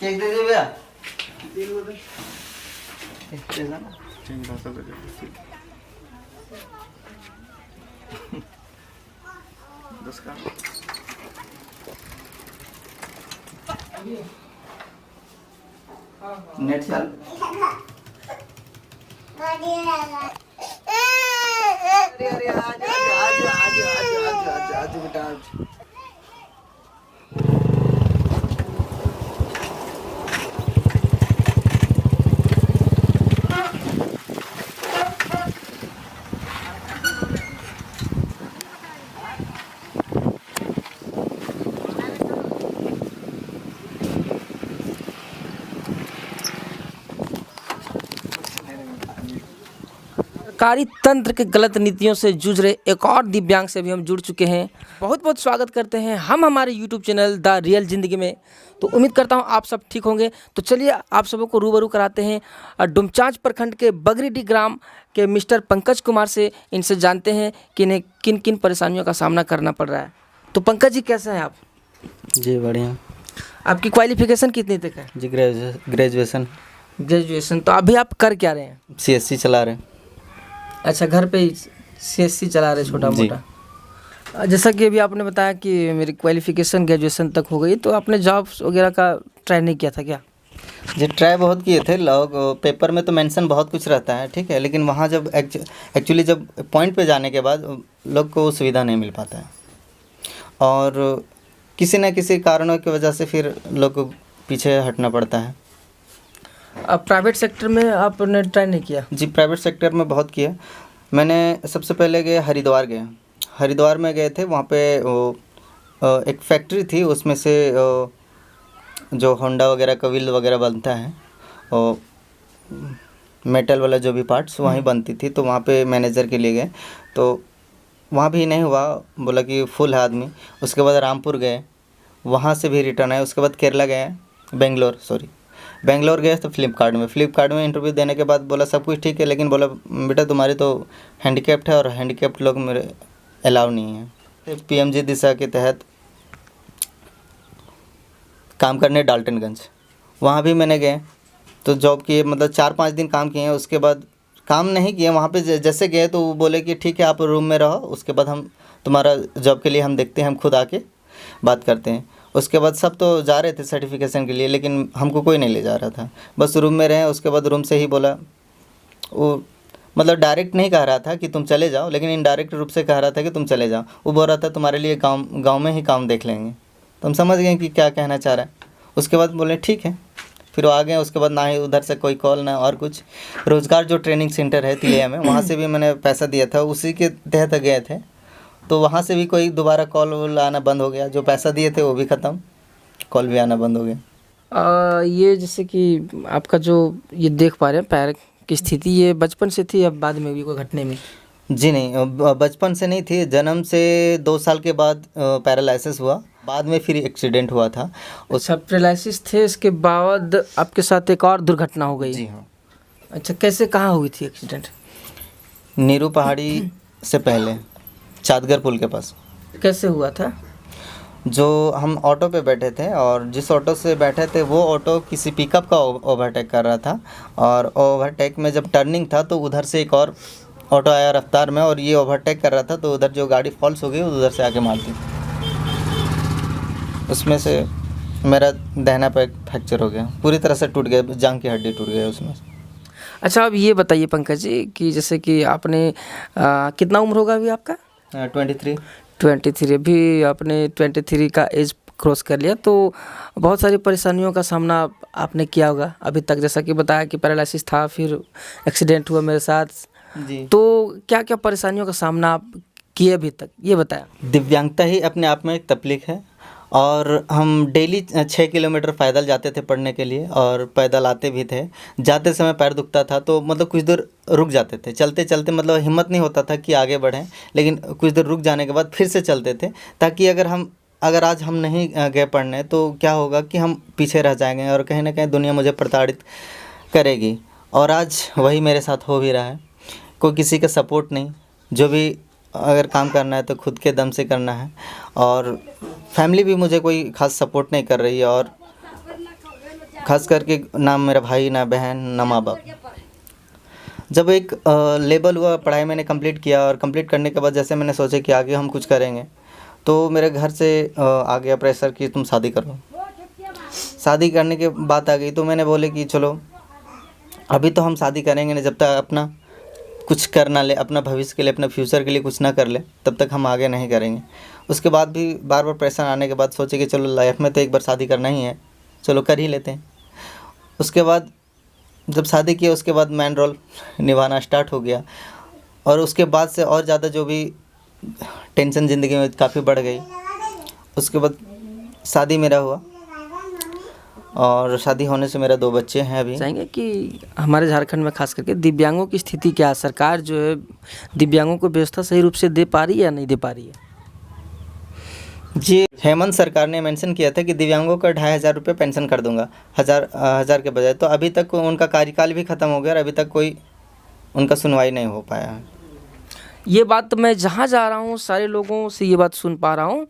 Cake दे दे भैया। Net चल। अरे आज बेटा आज। सरकारी तंत्र के गलत नीतियों से जूझ रहे एक और दिव्यांग से भी हम जुड़ चुके हैं। बहुत बहुत स्वागत करते हैं हम हमारे YouTube चैनल द रियल ज़िंदगी में। तो उम्मीद करता हूं आप सब ठीक होंगे। तो चलिए आप सबों को रूबरू कराते हैं डुमचांच प्रखंड के बगरीडीह ग्राम के मिस्टर पंकज कुमार से। इनसे जानते हैं कि इन्हें किन किन परेशानियों का सामना करना पड़ रहा है। तो पंकज जी कैसे हैं आप? जी बढ़िया। आपकी क्वालिफिकेशन कितनी तक है? जी ग्रेजुएशन। ग्रेजुएशन। तो अभी आप कर क्या रहे हैं? CSC चला रहे हैं। अच्छा, घर पे CSC चला रहे छोटा मोटा। जैसा कि अभी आपने बताया कि मेरी क्वालिफिकेशन ग्रेजुएशन तक हो गई, तो आपने जॉब्स वगैरह का ट्राई नहीं किया था क्या? जी ट्राई बहुत किए थे। लोग पेपर में तो मेंशन बहुत कुछ रहता है, ठीक है, लेकिन वहाँ जब एक्चुअली जब पॉइंट पे जाने के बाद लोग को सुविधा नहीं मिल पाता है और किसी न किसी कारणों की वजह से फिर लोग को पीछे हटना पड़ता है। अब प्राइवेट सेक्टर में आपने ट्राई नहीं किया? जी प्राइवेट सेक्टर में बहुत किया। मैंने सबसे पहले हरिद्वार में गए थे। वहाँ पे एक फैक्ट्री थी, उसमें से जो होंडा वगैरह का व्हील वगैरह बनता है और मेटल वाला जो भी पार्ट्स वहीं बनती थी। तो वहाँ पे मैनेजर के लिए गए, तो वहाँ भी नहीं हुआ, बोला कि फुल है आदमी। उसके बाद रामपुर गए, वहाँ से भी रिटर्न आए। उसके बाद केरला गए, बेंगलोर गए तो फ्लिपकार्ट में इंटरव्यू देने के बाद बोला सब कुछ ठीक है, लेकिन बोला बेटा तुम्हारी तो हैंडीकैप्ड है और हैंडीकैप्ड लोग मेरे अलाउ नहीं है। PMG दिशा के तहत काम करने डाल्टनगंज, वहाँ भी मैंने गए तो जॉब किए, मतलब 4-5 दिन काम किए। उसके बाद काम नहीं किए वहाँ पे। जैसे गए तो वो बोले कि ठीक है आप रूम में रहो, उसके बाद हम तुम्हारा जॉब के लिए हम देखते हैं, हम खुद आके बात करते हैं। उसके बाद सब तो जा रहे थे सर्टिफिकेशन के लिए, लेकिन हमको कोई नहीं ले जा रहा था, बस रूम में रहे। उसके बाद रूम से ही बोला, वो मतलब डायरेक्ट नहीं कह रहा था कि तुम चले जाओ, लेकिन इनडायरेक्ट रूप से कह रहा था कि तुम चले जाओ। वो बोल रहा था तुम्हारे लिए गाँव में ही काम देख लेंगे। तो हम समझ गए कि क्या कहना चाह रहा है। उसके बाद बोले ठीक है, फिर वो आ गए। उसके बाद ना ही उधर से कोई कॉल ना और कुछ। रोज़गार जो ट्रेनिंग सेंटर है तिलैया में, वहाँ से भी मैंने पैसा दिया था, उसी के तहत गए थे। तो वहाँ से भी कोई दोबारा कॉल आना बंद हो गया। जो पैसा दिए थे वो भी ख़त्म, कॉल भी आना बंद हो गया। ये जैसे कि आपका जो ये देख पा रहे हैं पैर की स्थिति, ये बचपन से थी या बाद में भी कोई घटने में? जी नहीं, बचपन से नहीं थी। जन्म से 2 साल के बाद पैरालिसिस हुआ, बाद में फिर एक्सीडेंट हुआ था। अच्छा, पैरालिसिस थे, इसके बाद आपके साथ एक और दुर्घटना हो गई? जी हाँ। अच्छा, कैसे कहाँ हुई थी एक्सीडेंट? नीरू पहाड़ी से पहले चाँदगर पुल के पास। कैसे हुआ था? जो हम ऑटो पे बैठे थे और जिस ऑटो से बैठे थे वो ऑटो किसी पिकअप का ओवरटेक कर रहा था, और ओवरटेक में जब टर्निंग था तो उधर से एक और ऑटो आया रफ्तार में और ये ओवरटेक कर रहा था, तो उधर जो गाड़ी फॉल्स हो गई उधर से आके मार दी। उसमें से मेरा दाहिना पैर फ्रैक्चर हो गया, पूरी तरह से टूट गया, जांघ की हड्डी टूट गई उसमें। अच्छा, अब ये बताइए पंकज जी कि जैसे कि आपने कितना उम्र होगा अभी आपका? 23। अभी आपने 23 का एज क्रॉस कर लिया, तो बहुत सारी परेशानियों का सामना आपने किया होगा अभी तक। जैसा कि बताया कि पैरालिसिस था, फिर एक्सीडेंट हुआ मेरे साथ जी। तो क्या क्या परेशानियों का सामना आप किए अभी तक, ये बताया। दिव्यांगता ही अपने आप में एक तकलीफ है, और हम डेली 6 किलोमीटर पैदल जाते थे पढ़ने के लिए, और पैदल आते भी थे। जाते समय पैर दुखता था तो मतलब कुछ देर रुक जाते थे, चलते चलते मतलब हिम्मत नहीं होता था कि आगे बढ़ें, लेकिन कुछ देर रुक जाने के बाद फिर से चलते थे, ताकि अगर आज हम नहीं गए पढ़ने तो क्या होगा कि हम पीछे रह जाएंगे और कहीं ना कहीं दुनिया मुझे प्रताड़ित करेगी। और आज वही मेरे साथ हो भी रहा है। कोई किसी का सपोर्ट नहीं, जो भी अगर काम करना है तो खुद के दम से करना है, और फैमिली भी मुझे कोई ख़ास सपोर्ट नहीं कर रही है। और खास करके ना मेरा भाई, ना बहन, ना माँ बाप। जब एक लेवल हुआ, पढ़ाई मैंने कंप्लीट किया और कंप्लीट करने के बाद जैसे मैंने सोचा कि आगे हम कुछ करेंगे, तो मेरे घर से आ गया प्रेशर कि तुम शादी करो। शादी करने की बात आ गई तो मैंने बोले कि चलो अभी तो हम शादी करेंगे नहीं, जब तक अपना कुछ कर ना ले, अपना भविष्य के लिए, अपना फ्यूचर के लिए कुछ ना कर ले, तब तक हम आगे नहीं करेंगे। उसके बाद भी बार बार प्रेशर आने के बाद सोचे कि चलो लाइफ में तो एक बार शादी करना ही है, चलो कर ही लेते हैं। उसके बाद जब शादी किया उसके बाद मैन रोल निभाना स्टार्ट हो गया, और उसके बाद से और ज़्यादा जो भी टेंशन ज़िंदगी में काफ़ी बढ़ गई। उसके बाद शादी मेरा हुआ, और शादी होने से मेरा 2 बच्चे हैं अभी। चाहेंगे कि हमारे झारखंड में खास करके दिव्यांगों की स्थिति क्या है? सरकार जो है दिव्यांगों को व्यवस्था सही रूप से दे पा रही है या नहीं दे पा रही है? जी, हेमंत सरकार ने मेंशन किया था कि दिव्यांगों का 2,500 रुपये पेंशन कर दूंगा, हज़ार के बजाय। तो अभी तक उनका कार्यकाल भी ख़त्म हो गया और अभी तक कोई उनका सुनवाई नहीं हो पाया है। ये बात तो मैं जहाँ जा रहा हूँ सारे लोगों से ये बात सुन पा रहा हूँ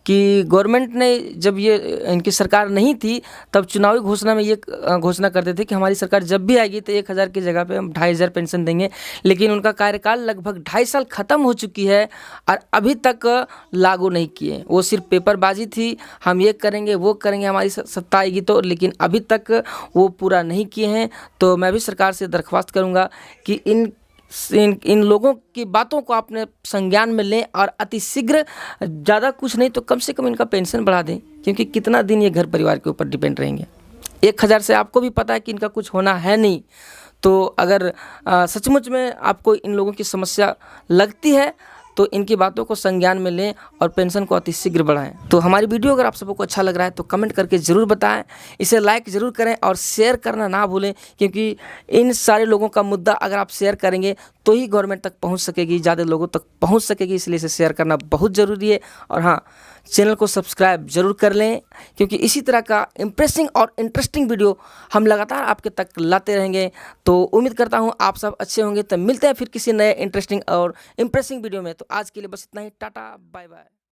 कि गवर्नमेंट ने जब ये इनकी सरकार नहीं थी तब चुनावी घोषणा में ये घोषणा करते थे कि हमारी सरकार जब भी आएगी तो 1,000 की जगह पे हम 2,500 पेंशन देंगे। लेकिन उनका कार्यकाल लगभग 2.5 साल ख़त्म हो चुकी है और अभी तक लागू नहीं किए। वो सिर्फ पेपरबाजी थी, हम ये करेंगे वो करेंगे हमारी सत्ता आएगी तो, लेकिन अभी तक वो पूरा नहीं किए हैं। तो मैं भी सरकार से दरख्वास्त करूँगा कि इन लोगों की बातों को अपने संज्ञान में लें और अतिशीघ्र, ज़्यादा कुछ नहीं तो कम से कम इनका पेंशन बढ़ा दें, क्योंकि कितना दिन ये घर परिवार के ऊपर डिपेंड रहेंगे। 1,000 से आपको भी पता है कि इनका कुछ होना है नहीं। तो अगर सचमुच में आपको इन लोगों की समस्या लगती है तो इनकी बातों को संज्ञान में लें और पेंशन को अतिशीघ्र बढ़ाएं। तो हमारी वीडियो अगर आप सबको अच्छा लग रहा है तो कमेंट करके ज़रूर बताएं, इसे लाइक ज़रूर करें और शेयर करना ना भूलें, क्योंकि इन सारे लोगों का मुद्दा अगर आप शेयर करेंगे तो ही गवर्नमेंट तक पहुंच सकेगी, ज़्यादा लोगों तक पहुंच सकेगी, इसलिए इसे शेयर करना बहुत ज़रूरी है। और हाँ, चैनल को सब्सक्राइब जरूर कर लें, क्योंकि इसी तरह का इंप्रेसिंग और इंटरेस्टिंग वीडियो हम लगातार आपके तक लाते रहेंगे। तो उम्मीद करता हूँ आप सब अच्छे होंगे। तो मिलते हैं फिर किसी नए इंटरेस्टिंग और इंप्रेसिंग वीडियो में। तो आज के लिए बस इतना ही, टाटा बाय बाय।